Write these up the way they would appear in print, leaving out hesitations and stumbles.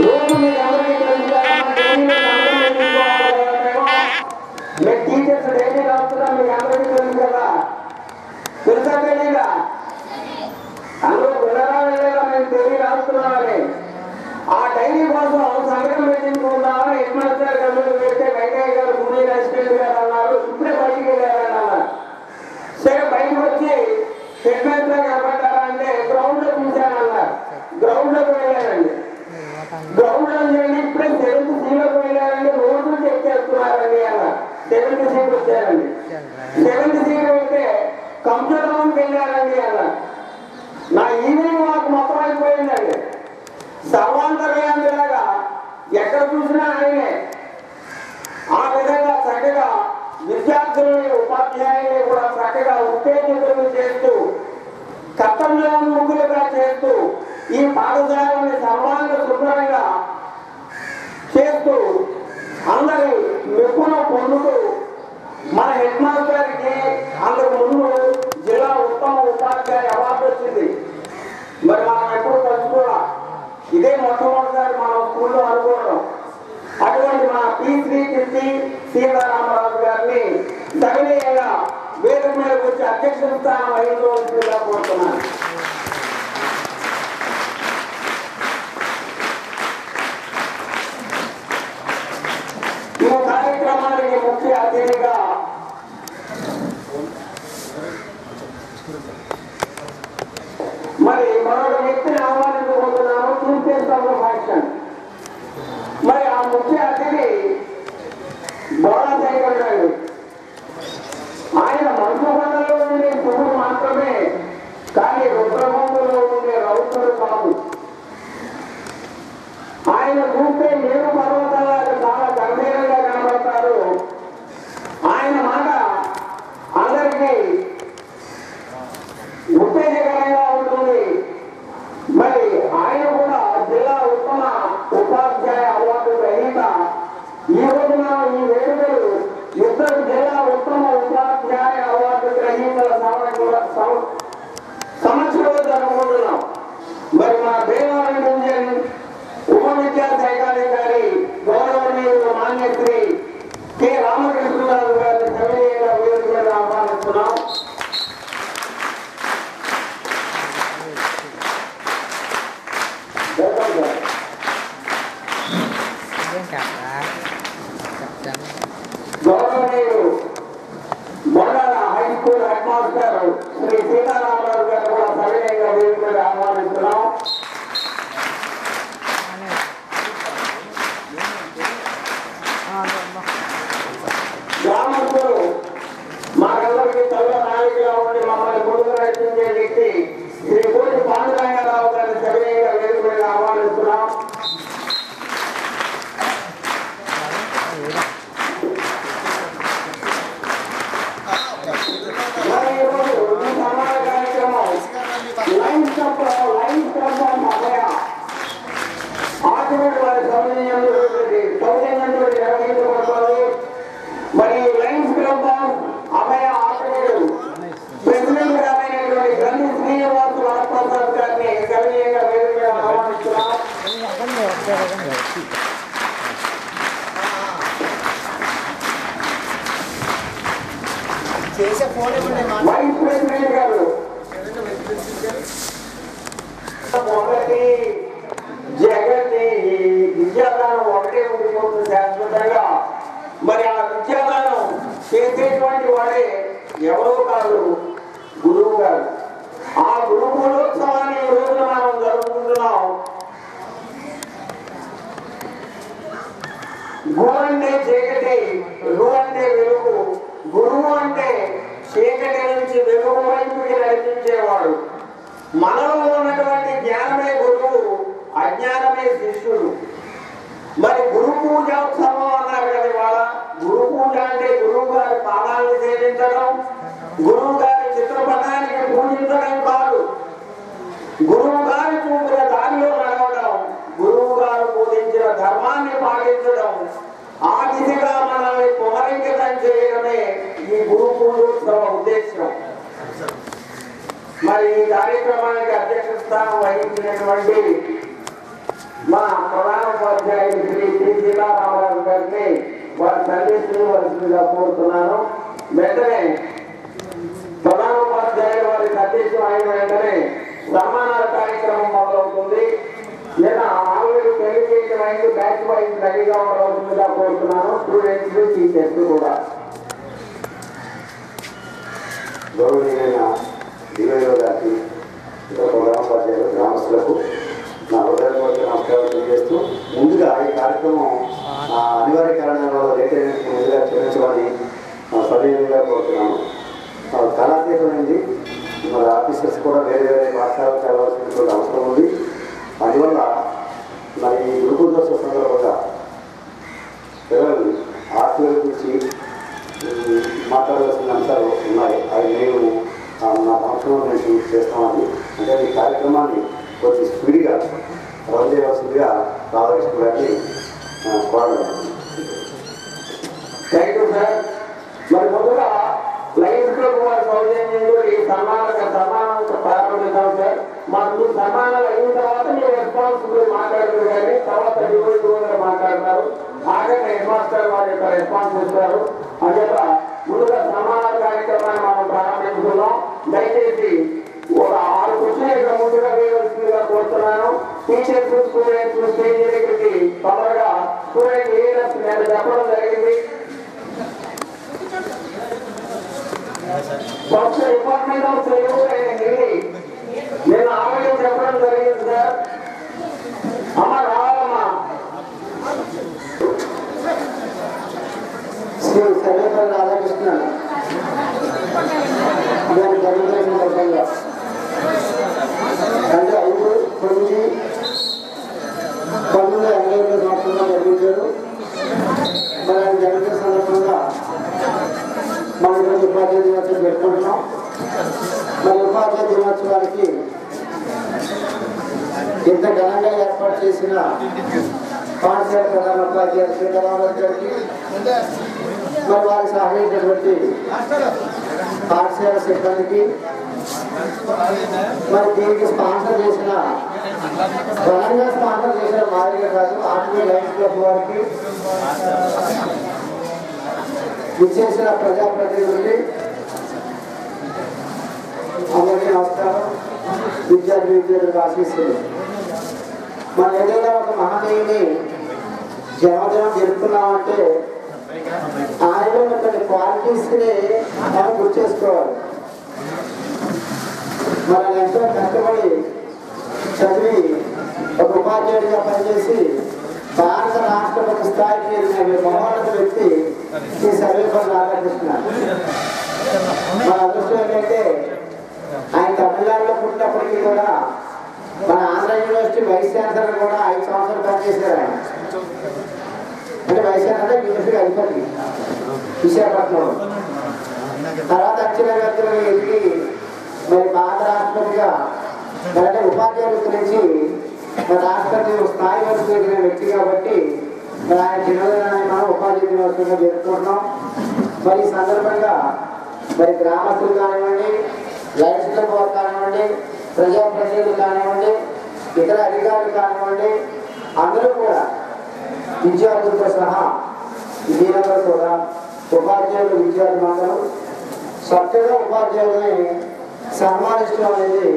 రోజు మీకు అందరికీ తెలుసు కదా, మీకు టీచర్స్ డైలీ రాస్తున్నా మీకు అందరికీ తెలుసు కదా, తెలుసా తెలీదా? అందరూ వినరా వెళ్ళేదా మేము డైలీ రాస్తున్నామని. ఆ డైలీ కోసం సంఘటన పెట్టించుకుందామని హెడ్ మాస్టర్ గారు పెడితే వెంకయ్య గారు జూనియర్ అసిస్టెంట్ గారు అన్నారు, ఇప్పుడే బయటికి వెళ్ళారని అన్నారు. సరే బయటకు వచ్చి హెడ్ మాస్టర్ కనపడ్డారా అంటే గ్రౌండ్ లో చూశానన్నారు. గ్రౌండ్ లోకి వెళ్ళారండి. గ్రౌండ్ లో చేయండి ఇప్పుడే 7th సీలోకి వెళ్ళారండి, రోజు చెక్ చేస్తున్నారండి అన్నారు. 7th సీట్ వచ్చారండి. 7th సీట్ వెళ్తే కంప్యూటర్ రూమ్కి వెళ్ళారండి అన్నారు. నా ఈవినింగ్ వాక్ మొత్తం అయిపోయిందండి. సర్వాంతర్యామిలాగా ఎక్కడ చూసినా ఆయనే. ఆ విధంగా చక్కగా విద్యార్థులని ఉపాధ్యాయుల్ని కూడా చక్కగా ఉత్తేజితులు చేస్తూ కర్తవ్యోన్ముఖులుగా చేస్తూ ఈ పాఠశాలని సర్వాంగ శుభ్రంగా చేస్తూ అందరి మెప్పును పొందుతూ మన హెడ్ మాస్టర్కి అంతకు ముందు జిల్లా ఉత్తమ ఉపాధ్యాయ అవార్డు వచ్చింది. మరి మనం ఎప్పుడు తలుచుకోవా, ఇదే మొట్టమొదటిసారి మనం స్కూల్లో అనుకోవడం. అటువంటి మన P3 కీర్తి సీతారామరాజు గారిని సవినయంగా వేదిక మీదకి వచ్చి అధ్యక్ష స్థానం వహించవలసిందిగా కోరుతున్నాను. ఈ కార్యక్రమానికి ముఖ్య అతిథిగా మరి మరొక వ్యక్తిని ఆహ్వానించబోతున్నాము, chief guest of the function. మరి ఆ ముఖ్య అతిథి బోళాశంకర్ గారు. ఆయన మంచుకొండలో ఉండే శివుడు మాత్రమే, కానీ రుద్రభూమిలో ఉండే రౌతుడు కాదు. ఆయన చూస్తే ఏడు పర్వతాలకు చాలా గంభీరంగా కనబడతారు. ఆయన మాట అందరికీ ఉత్తేజకరంగా ఉంటుంది. మరి ఆయన కూడా జిల్లా ఉత్తమ ఉపాధ్యాయ అవార్డు గ్రహీత. ఈ రోజున ఈ వేడుకలు ఇద్దరు జిల్లా ఉత్తమ ఉపాధ్యాయ అవార్డు గ్రహీతల సమక్షంలో జరగబోతున్నాం. మరి మా భీమవరం డివిజన్ ఉప విద్యాశాఖాధికారి గౌరవనీయులు మాన్యశ్రీ కె రామకృష్ణరాజు గారిని సవినయంగా వేదిక మీద ఆహ్వానిస్తున్నాం. గౌరవనీయులు Bondala high school head master Shri Sitaramaraju గారు కూడా సవినయంగా వేదిక మీద ఆహ్వానిస్తున్నాం. గ్రామస్తులు మాకందరికీ తల్ల నాయకుగా ఉండి మమ్మల్ని ముందుకు నడిపించే వ్యక్తి శ్రీ కోటి పాండురంగారావు గారిని సవినయంగా వేదిక మీద ఆహ్వానిస్తున్నాం. మరి లైన్స్ క్లబ్ అభయ ఆటగాడు ప్రెసిడెంట్ గారైనటువంటి గంధి శ్రీనివాస్ వరప్రసాద్ గారిని గౌరవంగా వేదిక మీద ఆహ్వానిస్తున్నాం. వైస్ ప్రెసిడెంట్ గారు ఒకటి జగతి విద్యాదానం ఒకటే ఉండిపోతుంది శాశ్వతంగా. మరి ఆ విద్యాదానం చేసేటువంటి వాడే ఎవరో కాదు, గురువు గారు. ఆ గురు పూజోత్సవాన్ని ఈ రోజున మనం జరుపుకుంటున్నాం. గు అంటే చీకటి, రు అంటే వెలుగు. గురువు అంటే చీకటి నుంచి వెలుగు వైపుకి నడిపించేవాడు. మనలో ఉన్నటువంటి జ్ఞానమే గురువు, అజ్ఞానమే శిష్యుడు. మరి గురు పూజోత్సవం అన్నారు కదా ఇవాళ. గురు పూజ అంటే గురువు గారి పాదాలను సేవించడం, గురువు గారి చిత్రపటానికి పూజించడం కాదు. గురువు గారి చూపిన దారిలో నడవడం, గురువు గారు బోధించిన ధర్మాన్ని పాటించడం, ఆ దిశగా మనల్ని పునరంకితం చేయడమే ఈ గురు పూజోత్సవ ఉద్దేశం. మరి ఈ కార్యక్రమానికి అధ్యక్ష స్థానం వహించినటువంటి మా ప్రధాన ఉపాధ్యాయులు శ్రీ టి సీతారామరాజు గారిని వారి సందేశించవలసిందిగా కోరుతున్నాను. వెంటనే ప్రధాన ఉపాధ్యాయులు వారి సందేశం అయిన వెంటనే సన్మానాల కార్యక్రమం మొదలవుతుంది. నేను ఆల్రెడీ తెలియజేయడం అయింది. బ్యాచ్ వైజ్ రెడీగా ఉండవలసిందిగా కోరుతున్నాను. స్టూడెంట్స్ టీచర్స్ కూడా. గౌరవనీయమైన డివైఓ గారికి, ఇతర ప్రధానోపాధ్యాయులు, గ్రామస్తులకు నా హృదయపూర్వక నమస్కారం తెలియజేస్తూ, ముందుగా ఈ కార్యక్రమం అనివార్య కారణాల వల్ల లేట్ అయినట్టు ముందుగా క్షమించమని సవినయంగా కోరుతున్నాను. కళాతీతమైంది. మరి ఆఫీసర్స్ కూడా వేరే వేరే పాఠశాలకు వెళ్ళవలసినటువంటి అవసరం ఉంది. అందువల్ల మరి ఈ గురుకుల సందర్భంగా పిల్లలు ఆర్టీఓల గురించి మాట్లాడవలసిన అంశాలు ఉన్నాయి. అవి నేను నా సంవత్సరంలో నేను షూట్ చేస్తామని, అంటే ఈ కార్యక్రమాన్ని కొంచెం స్పీడ్గా రన్ చేయవలసిందిగా రాధాకృష్ణ గారిని కోరడం. Thank you sir. మరి ముందుగా లైన్స్ క్లబ్ వారి సౌజన్యంలో ఈ సన్మానం ప్రారంభిద్దాం సార్. మాకు సన్మానాలు అయిన తర్వాత మీరు రెస్పాన్సిబుల్ మాట్లాడుతున్నారు, కానీ తర్వాత డివైడర్ మాట్లాడతారు. ఆఖరి హెడ్ మాస్టర్ వారి యొక్క రెస్పాన్స్ ఇస్తారు. అందువల్ల ముందుగా సన్మాన కార్యక్రమాన్ని మనం ప్రారంభించుకున్నాం. దయచేసి ఒక 6 క్వశ్చన్ ఇక్కడ ముందుగా వేయవలసిందిగా కోరుతున్నాను. టీచర్స్, స్టూడెంట్స్ స్టేజ్ దగ్గరికి తొందరగా స్టూడెంట్ లీడర్స్ నేను చెప్పడం జరిగింది. డిపార్ట్మెంట్ ఆఫ్ నేను ఆల్రెడీ చెప్పడం జరిగింది సార్. అమ్మ రావాలమ్మా. శ్రీ సర్వేపల్లి రాధాకృష్ణ గారి జన్మదిన సందర్భంగా అంటే 5/9/1982 సంవత్సరంలో జన్మించారు. మరి ఆయన జన్మదిన సందర్భంగా మనం ఈరోజు ఉపాధ్యాయ దినోత్సవం జరుపుకుంటున్నాం. మరి ఉపాధ్యాయ దినోత్సవానికి ఇంత ఘనంగా ఏర్పాటు చేసిన పాఠశాల ప్రధాన ఉపాధ్యాయులు సీతారామరాజు గారికి, మరి వారికి సహాయించినటువంటి పాఠశాల సిబ్బందికి, మరి దీనికి స్పాన్సర్ చేసిన ఘనంగా స్పాన్సర్ చేసిన మాదిరిగా కాదు ఆర్టీఓ లైన్స్ క్లబ్ వారికి, విచ్చేసిన ప్రజాప్రతినిధులకి అందరికీ నమస్కారం. విద్యార్థులకు ఆశీస్సులు. మనం ఏదైనా ఒక మహనీయుని జన్మదినం జరుపుకున్నామంటే ఆయనలో కొన్ని క్వాలిటీస్ని మనం గుర్తు చేసుకోవాలి. మనం ఎంతో కష్టపడి చదివి ఒక ఉపాధ్యాయుడిగా పనిచేసి భారత రాష్ట్రపతి స్థాయికి మహోన్నత వ్యక్తి శ్రీ సర్వేపల్లి రాధాకృష్ణ. మన అదృష్టం ఏంటంటే ఆయన తమిళనాడులో పుట్టినప్పటికీ కూడా మన ఆంధ్ర యూనివర్సిటీ వైస్ ఛాన్సలర్ కూడా 5 సంవత్సరాలు పనిచేశారు ఆయన. అంటే వైస్ ఛాన్సలర్ యూనివర్సిటీ అధిపతి విశాఖపట్నంలో. తర్వాత అక్షరాభ్యర్థులు ఎదిగి మరి భారత రాష్ట్రపతిగా అంటే ఉపాధ్యాయుల నుంచి మన రాష్ట్రపతి స్థాయి వరకు ఎదిగిన వ్యక్తి కాబట్టి మరి ఆయన జన్మదినాన్ని మనం ఉపాధ్యాయ దినోత్సవంగా జరుపుకుంటున్నాం. మరి ఈ సందర్భంగా మరి గ్రామస్తులు కానివ్వండి, లైన్స్ క్లబ్ వారు కానివ్వండి, ప్రజాప్రతినిధులు కానివ్వండి, ఇతర అధికారులు కానివ్వండి, అందరూ కూడా విద్యార్థులతో సహా వీరందరూ కూడా ఉపాధ్యాయులు, విద్యార్థులు అందరూ చక్కగా ఉపాధ్యాయులని సన్మానించడం అనేది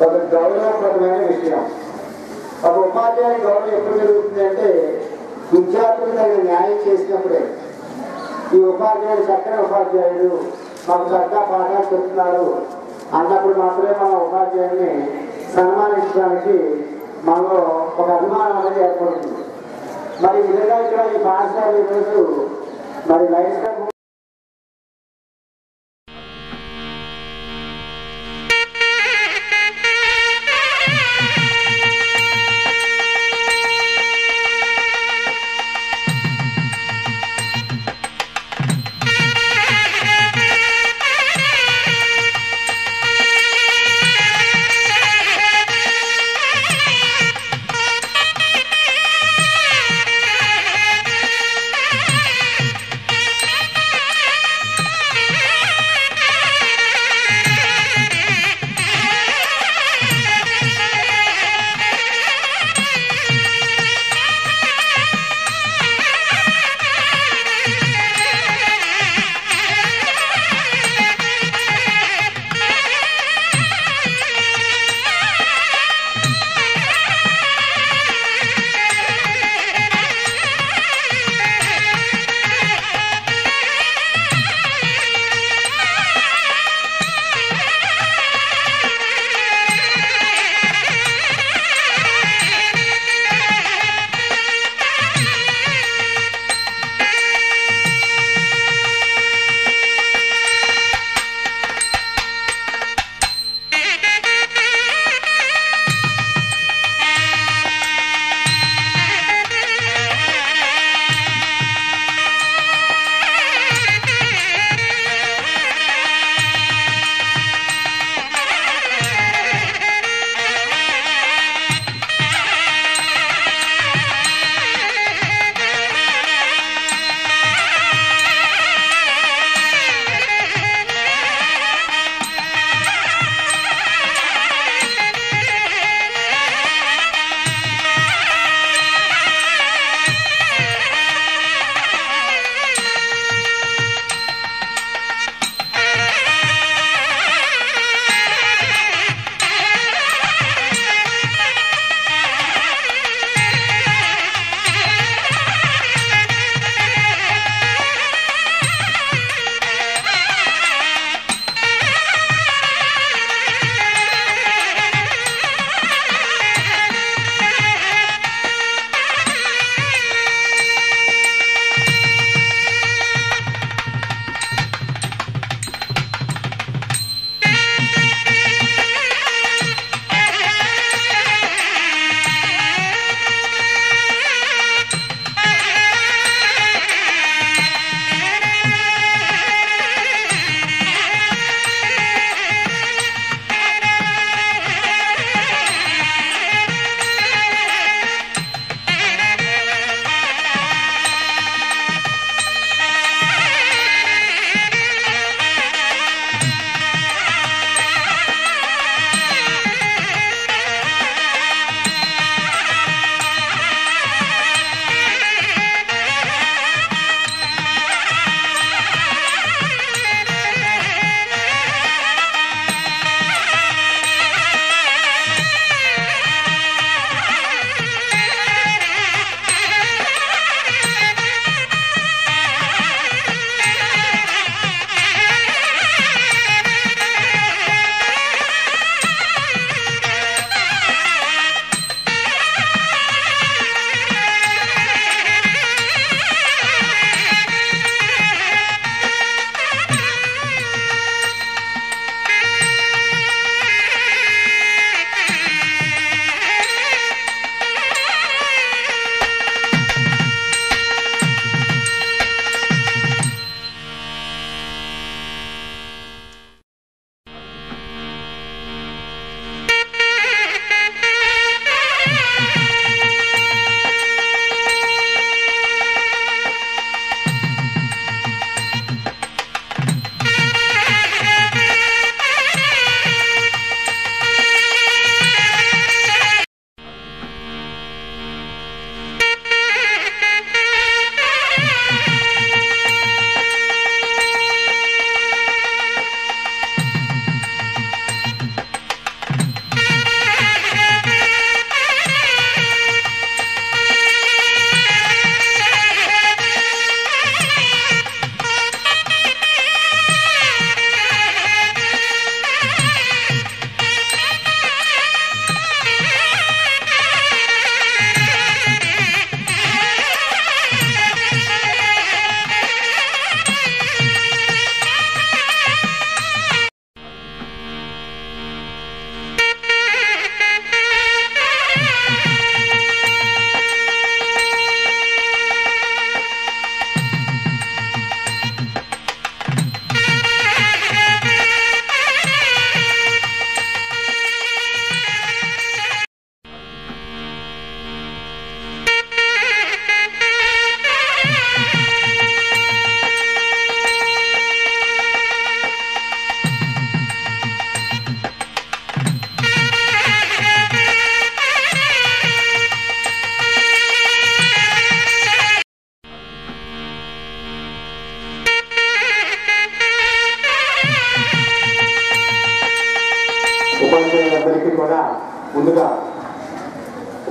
ఒక గౌరవప్రదమైన విషయం. ఒక ఉపాధ్యాయుని గౌరవం ఎప్పుడు జరుగుతుంది అంటే విద్యార్థులు తగిన న్యాయం చేసినప్పుడే. ఈ ఉపాధ్యాయుడు చక్కని ఉపాధ్యాయుడు మాకు చక్కగా పాఠాలు చెప్తున్నారు అన్నప్పుడు మాత్రమే మన ఉపాధ్యాయుని సన్మానించడానికి మనలో ఒక అభిమానం అనేది ఏర్పడుతుంది. మరి ఈ విధంగా ఇక్కడ ఈ పాఠశాల ఈరోజు మరి లైఫ్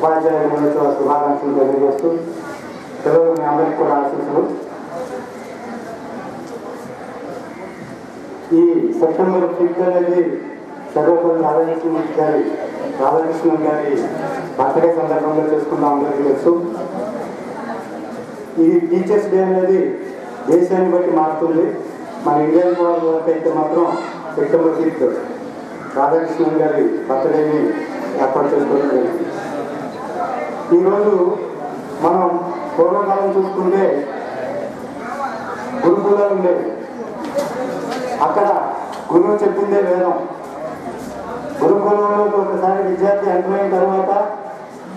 ఉపాధ్యాయుల దినోత్సవ శుభాకాంక్షలు తెలియజేస్తూ పిల్లలు మీ అందరికీ కూడా ఆశీస్సులు. ఈ సెప్టెంబర్ 5 అనేది సర్వేపల్లి రాధాకృష్ణన్ గారి బర్త్డే సందర్భంగా చేసుకుందాం అందరికీ తెలుసు. ఈ టీచర్స్ డే అనేది దేశాన్ని బట్టి మారుతుంది. మన ఇండియన్ వరకు అయితే మాత్రం సెప్టెంబర్ 5 రాధాకృష్ణన్ గారి బర్త్డేని ఏర్పాటు చేసుకోవడం జరిగింది. ఈరోజు మనం పూర్వకాలం చూసుకుంటే గురుకులాలు ఉండేవి. అక్కడ గురువు చెప్పిందే వేదం. గురుకులంలో ఒకసారి విద్యార్థి ఎంటర్ అయిన తర్వాత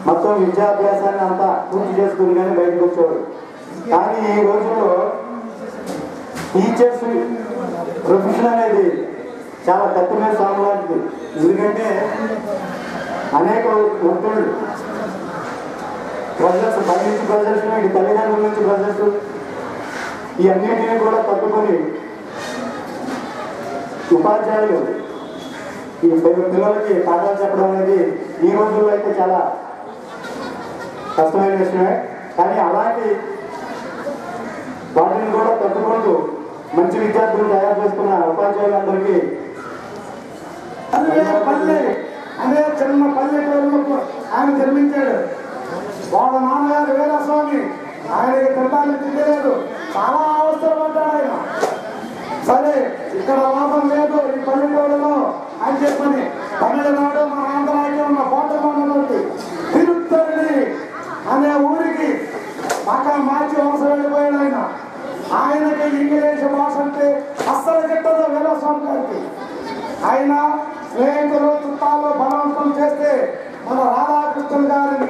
మొత్తం విద్యాభ్యాసాన్ని అంతా పూర్తి చేసుకుని కానీ బయటకు వచ్చేవాడు. కానీ ఈ రోజుల్లో టీచర్స్ ప్రొఫెషన్ అనేది చాలా కఠినమైన సామ్రాజ్యం. ఎందుకంటే అనేక ఒత్తిళ్ళు, ప్రెజర్స్, పై నుంచి ప్రెజర్స్, ఇటు తల్లిదండ్రుల నుంచి ప్రెజర్స్, ఈ అన్నింటినీ కూడా తట్టుకొని ఉపాధ్యాయులు ఈ పిల్లలకి పాఠాలు చెప్పడం అనేది ఈ రోజుల్లో అయితే చాలా కష్టమైన విషయమే. కానీ అలాంటి వాటిని కూడా తట్టుకుంటూ మంచి విద్యార్థులు తయారు చేసుకున్న ఉపాధ్యాయులందరికీ అదే చిన్న పల్లెటూరులో ఆయన జన్మించాడు. వాళ్ళ నాన్నగారు వీరస్వామి, ఆయనకి తింటానికి తినలేదు, చాలా అవసరపడ్డాడు ఆయన. సరే ఇక్కడ లాభం లేదు ఈ పల్లెటూరులో అని చెప్పని తమిళనాడు మన ఆంధ్రాకి ఉన్న కోటలో ఉన్నటువంటి తిరుత్తల్లి అనే ఊరికి మకా మార్చి వలస వెళ్ళిపోయాడు ఆయన. ఆయనకి ఇంగ్లీష్ భాష అంటే అస్సలు గిట్టదు వీరస్వామి గారికి. ఆయన స్నేహితులు చుట్టాలు బలవంతం చేస్తే మన రాధాకృష్ణన్ గారిని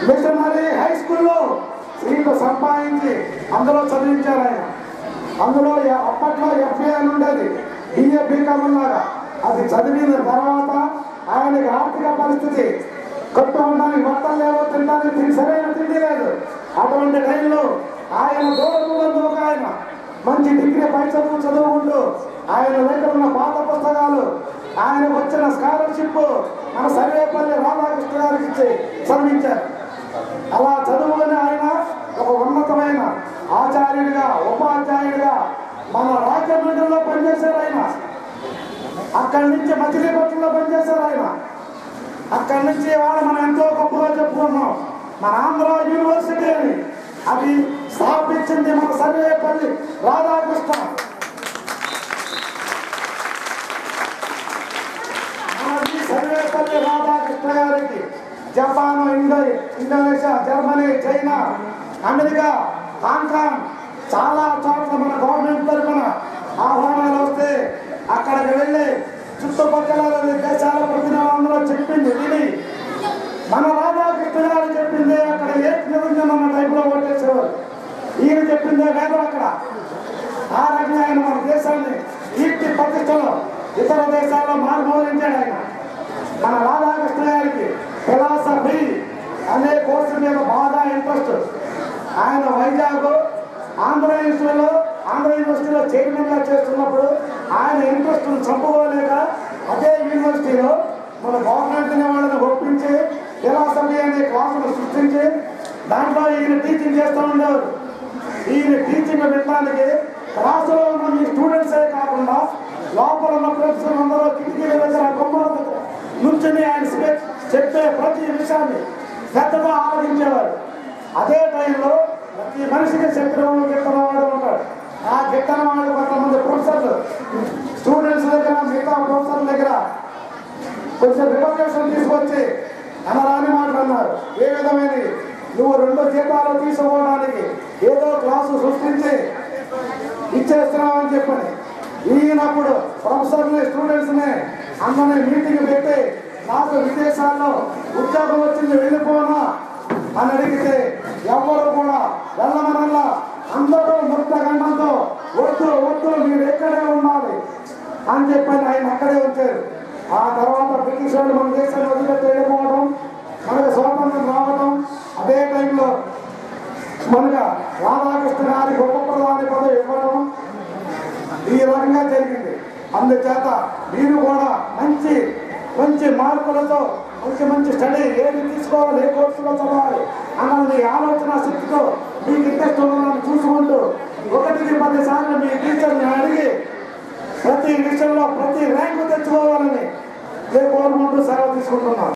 మిషనరీ హై స్కూల్లో సీట్లు సంపాదించి అందులో చదివించారు ఆయన. అందులో అప్పట్లో FA అని ఉండేది, BA BCom లాగా. అది చదివిన తర్వాత ఆయనకి ఆర్థిక పరిస్థితి కట్టు ఉండడానికి బట్టలు లేవో, తినడానికి సరైన తిండి లేదు. అటువంటి టైంలో ఆయన దూరం ఆయన మంచి డిగ్రీ పై చదువుకుంటూ ఆయన దగ్గర ఉన్న పాత పుస్తకాలు, ఆయనకు వచ్చిన స్కాలర్షిప్ మన సర్వేపల్లి రాధాకృష్ణ గారికి ఇచ్చి చదివించారు. అలా చదువుకుని ఆయన ఒక ఉన్నతమైన ఆచార్యుడిగా, ఉపాధ్యాయుడిగా మన రాజమండ్రిలో పనిచేశారు ఆయన. అక్కడి నుంచి మచిలీపట్నంలో పనిచేశారు ఆయన. అక్కడి నుంచి వాళ్ళు మనం ఎంతో గొప్పగా చెప్పుకున్నాం. మన ఆంధ్ర యూనివర్సిటీ అని అది స్థాపించింది మన సర్వేపల్లి రాధాకృష్ణ. సర్వేపల్లి రాధాకృష్ణ గారికి Japan, Indonesia, Germany, China, America, Hong Kong చాలా చోట్ల మన గవర్నమెంట్ తరఫున ఆహ్వానాలు వస్తే అక్కడికి వెళ్ళి చుట్టుపక్కల దేశాల ప్రతినిధులందరూ చెప్పింది విని మన రాధాకృష్ణ గారు చెప్పింది అక్కడ ఏ నిరంజన అన్న టైంలో ఓటేసేవారు. ఈయన చెప్పిందే వేదం అక్కడ. ఆ రకంగా ఆయన మన దేశాన్ని కీర్తి ప్రతిష్టలో ఇతర దేశాల్లో మార్మోదించాడు ఆయన. మన రాధాకృష్ణ గారికి ఫిలాసఫీ అనే కోర్సు మీద బాగా ఇంట్రెస్ట్. ఆయన వైజాగ్ ఆంధ్ర యూనివర్సిటీలో చైర్మన్గా చేస్తున్నప్పుడు ఆయన ఇంట్రెస్ట్ను చంపుకోలేక అదే యూనివర్సిటీలో మన గవర్నమెంట్ని వాళ్ళని ఒప్పించి ఫిలాసఫీ అనే క్లాసులు సృష్టించి దాంట్లో ఈయన టీచింగ్ చేస్తూ ఉండేవారు. ఈయన టీచింగ్ పెట్టడానికి క్లాసులో ఉన్న మీ స్టూడెంట్సే కాకుండా లోపల ఉన్న ప్రొఫెసర్ అందరూ కిటికీల దగ్గర కొమ్మల దగ్గర నుంచుని ఆయన చెప్పే ప్రతి విషయాన్ని శ్రద్ధగా ఆలోచించేవారు. అదే టైంలో ప్రతి మనిషికి శత్రువులు గిట్టనవాడు ఉంటాడు. ఆ గిట్టనవాడు కొంతమంది ప్రొఫెసర్లు స్టూడెంట్స్ దగ్గర, మిగతా ప్రొఫెసర్ల దగ్గర కొంచెం రివల్యూషన్ తీసుకొచ్చి అనరాని మాటలు అన్నారు. ఏ విధమైన నువ్వు 2 జీతాలు తీసుకోవడానికి ఏదో క్లాసు సృష్టించి ఇచ్చేస్తున్నావు అని చెప్పని ఈయనప్పుడు ప్రొఫెసర్ని, స్టూడెంట్స్ని అందరినీ మీటింగ్ పెట్టి నాకు విదేశాల్లో ఉద్యోగం వచ్చింది వెళ్ళిపోనా అని అడిగితే ఎవరు కూడా వెళ్ళమనల్లా. అందరూ ముక్తగండంతో వద్దు మీరు ఎక్కడే ఉండాలి అని చెప్పని ఆయన అక్కడే వచ్చారు. ఆ తర్వాత బ్రిటిష్ వాళ్ళు మన దేశాన్ని వదిలిపెట్టి వెళ్ళిపోవడం, మనకు స్వాతంత్రం రావడం, అదే టైంలో మనగా రాధాకృష్ణ గారికి ఉప ప్రధాని పదవి ఇవ్వడం ఈ రకంగా జరిగింది. అందుచేత మీరు కూడా మంచి మార్పులతో మంచి మంచి స్టడీ ఏది తీసుకోవాలి, ఏ కోర్సులో చదవాలి అన్నది మీ ఆలోచన శక్తితో మీకు ఇంట్రెస్ట్ ఉన్నదాన్ని చూసుకుంటూ 1కి 10 సార్లు మీ టీచర్ని అడిగి ప్రతి విషయంలో ప్రతి ర్యాంకు తెచ్చుకోవాలని నేను కోరుకుంటూ సెలవు తీసుకుంటున్నాను.